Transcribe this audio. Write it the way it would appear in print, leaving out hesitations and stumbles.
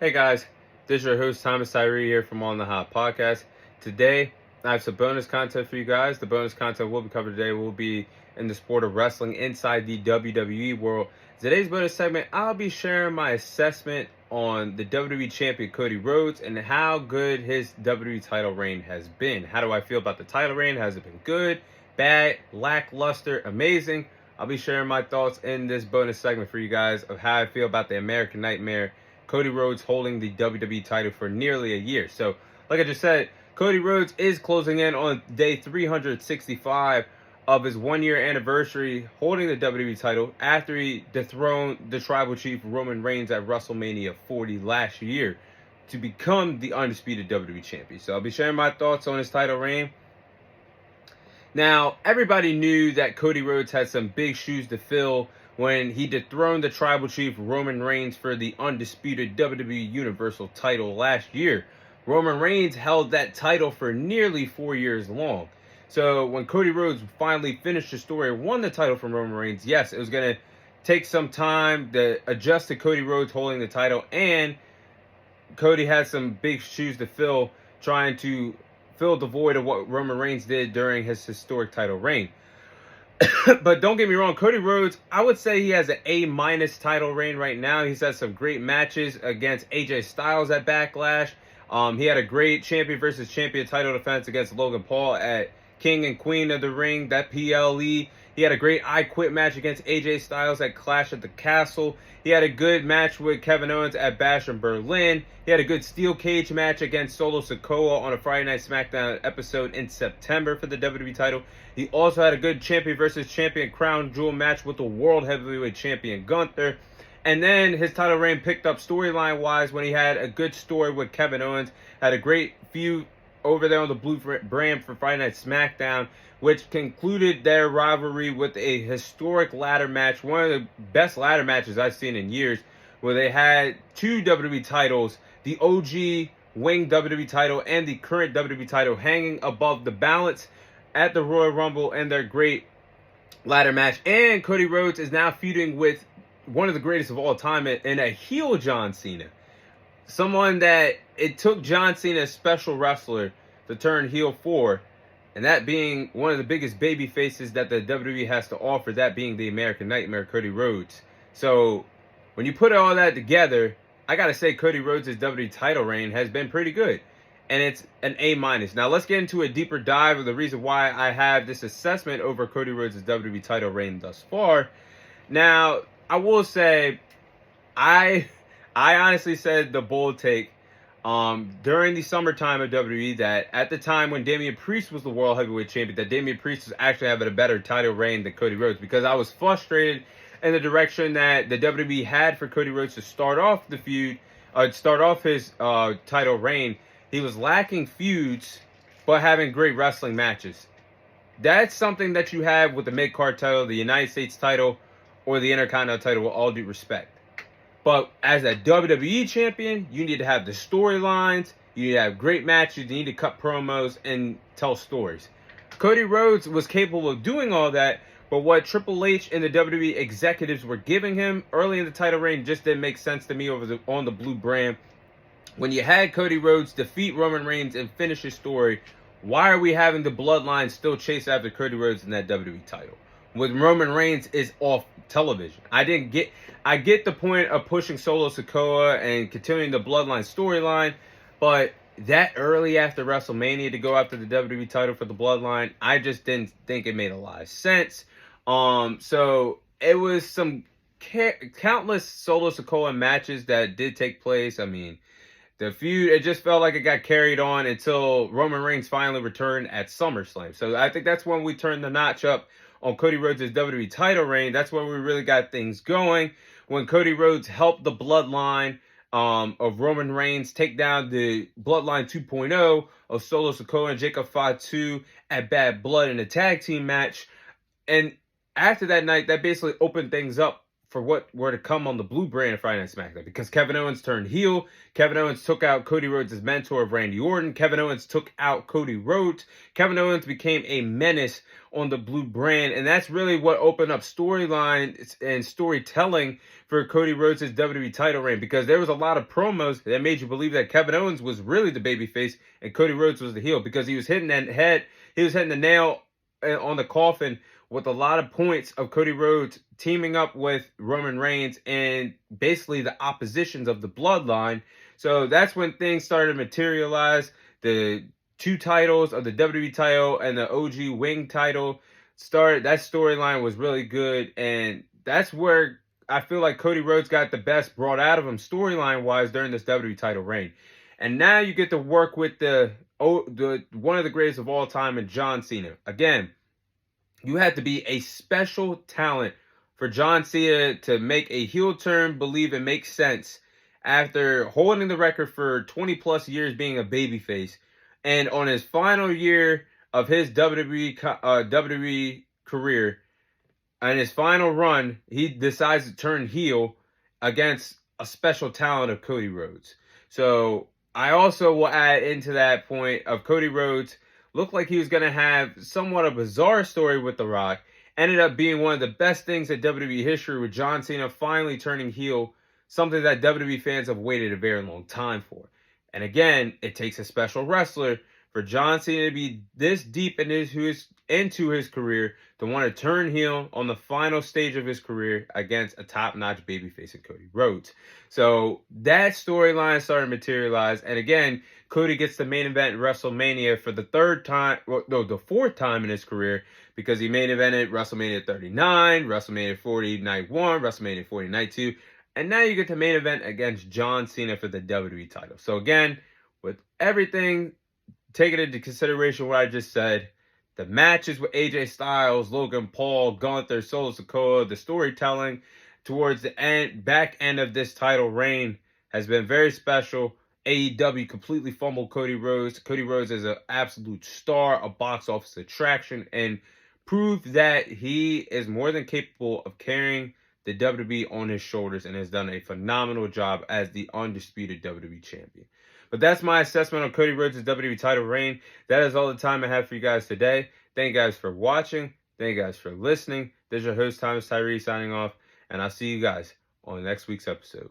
Hey guys, this is your host Thomas Tyree here from On the Hot Podcast. Today, I have some bonus content for you guys. The bonus content we'll be covering today will be in the sport of wrestling inside the WWE world. Today's bonus segment, I'll be sharing my assessment on the WWE champion Cody Rhodes and how good his WWE title reign has been. How do I feel about the title reign? Has it been good, bad, lackluster, amazing? I'll be sharing my thoughts in this bonus segment for you guys of how I feel about the American Nightmare, Cody Rhodes holding the WWE title for nearly a year. So, like I just said, Cody Rhodes is closing in on day 365 of his one-year anniversary holding the WWE title after he dethroned the Tribal Chief Roman Reigns at WrestleMania 40 last year to become the undisputed WWE champion. So I'll be sharing my thoughts on his title reign. Now, everybody knew that Cody Rhodes had some big shoes to fill when he dethroned the Tribal Chief Roman Reigns for the undisputed WWE Universal title last year. Roman Reigns held that title for nearly 4 years long. So when Cody Rhodes finally finished the story and won the title from Roman Reigns, yes, it was going to take some time to adjust to Cody Rhodes holding the title, and Cody had some big shoes to fill trying to fill the void of what Roman Reigns did during his historic title reign. But don't get me wrong, Cody Rhodes, I would say he has an A- title reign right now. He's had some great matches against AJ Styles at Backlash. He had a great champion versus champion title defense against Logan Paul at King and Queen of the Ring, that PLE. He had a great I Quit match against AJ Styles at Clash at the Castle. He had a good match with Kevin Owens at Bash in Berlin. He had a good steel cage match against Solo Sikoa on a Friday Night SmackDown episode in September for the WWE title. He also had a good champion versus champion crown jewel match with the World Heavyweight Champion Gunther. And then his title reign picked up storyline-wise when he had a good story with Kevin Owens. Had a great feud over there on the Blue brand for Friday Night SmackDown, which concluded their rivalry with a historic ladder match, one of the best ladder matches I've seen in years, where they had two WWE titles, the OG Wing WWE title and the current WWE title hanging above the balance at the Royal Rumble in their great ladder match. And Cody Rhodes is now feuding with one of the greatest of all time in a heel John Cena. Someone that it took John Cena, a special wrestler, to turn heel for, and that being one of the biggest baby faces that the WWE has to offer, that being the American Nightmare, Cody Rhodes. So when you put all that together, I gotta say Cody Rhodes' WWE title reign has been pretty good, and it's an A-. Now let's get into a deeper dive of the reason why I have this assessment over Cody Rhodes' WWE title reign thus far. Now, I will say, I honestly said the bold take during the summertime of WWE that at the time when Damian Priest was the World Heavyweight Champion, that Damian Priest was actually having a better title reign than Cody Rhodes, because I was frustrated in the direction that the WWE had for Cody Rhodes to start off the feud, start off his title reign. He was lacking feuds, but having great wrestling matches. That's something that you have with the mid-card title, the United States title, or the Intercontinental title, with all due respect. But as a WWE champion, you need to have the storylines, you need to have great matches, you need to cut promos and tell stories. Cody Rhodes was capable of doing all that, but what Triple H and the WWE executives were giving him early in the title reign just didn't make sense to me on the Blue brand. When you had Cody Rhodes defeat Roman Reigns and finish his story, why are we having the bloodline still chase after Cody Rhodes in that WWE title when Roman Reigns is off television? I get the point of pushing Solo Sikoa and continuing the bloodline storyline, but that early after WrestleMania to go after the WWE title for the bloodline, I just didn't think it made a lot of sense. So it was some countless Solo Sikoa matches that did take place. I mean, the feud, it just felt like it got carried on until Roman Reigns finally returned at SummerSlam. So I think that's when we turned the notch up on Cody Rhodes' WWE title reign. That's when we really got things going. When Cody Rhodes helped the bloodline of Roman Reigns take down the Bloodline 2.0 of Solo Sikoa and Jacob Fatu at Bad Blood in a tag team match. And after that night, that basically opened things up for what were to come on the blue brand of Friday Night SmackDown, because Kevin Owens turned heel. Kevin Owens took out Cody Rhodes' mentor of Randy Orton. Kevin Owens took out Cody Rhodes. Kevin Owens became a menace on the blue brand, and that's really what opened up storyline and storytelling for Cody Rhodes' WWE title reign, because there was a lot of promos that made you believe that Kevin Owens was really the babyface and Cody Rhodes was the heel, because he was hitting the nail on the coffin with a lot of points of Cody Rhodes teaming up with Roman Reigns and basically the oppositions of the bloodline. So that's when things started to materialize. The two titles of the WWE title and the OG Wing title started. That storyline was really good, and that's where I feel like Cody Rhodes got the best brought out of him storyline wise during this WWE title reign. And now you get to work with the one of the greatest of all time, and John Cena. Again, you had to be a special talent for John Cena to make a heel turn believe it makes sense after holding the record for 20 plus years being a babyface. And on his final year of his WWE career, and his final run, he decides to turn heel against a special talent of Cody Rhodes. So I also will add into that point of Cody Rhodes looked like he was going to have somewhat of a bizarre story with The Rock. Ended up being one of the best things at WWE history, with John Cena finally turning heel, something that WWE fans have waited a very long time for. And again, it takes a special wrestler for John Cena to be this deep into his career to want to turn heel on the final stage of his career against a top-notch babyface in Cody Rhodes. So that storyline started to materialize. And again, Cody gets the main event in WrestleMania for the fourth time in his career, because he main evented WrestleMania 39, WrestleMania 40 Night 1, WrestleMania 40 Night 2. And now you get the main event against John Cena for the WWE title. So again, with everything taking into consideration what I just said, the matches with AJ Styles, Logan Paul, Gunther, Solo Sikoa, the storytelling towards the back end of this title reign has been very special. AEW completely fumbled Cody Rhodes. Cody Rhodes is an absolute star, a box office attraction, and proved that he is more than capable of carrying the WWE on his shoulders, and has done a phenomenal job as the undisputed WWE champion. But that's my assessment on Cody Rhodes' WWE title reign. That is all the time I have for you guys today. Thank you guys for watching. Thank you guys for listening. This is your host, Thomas Tyree, signing off, and I'll see you guys on next week's episode.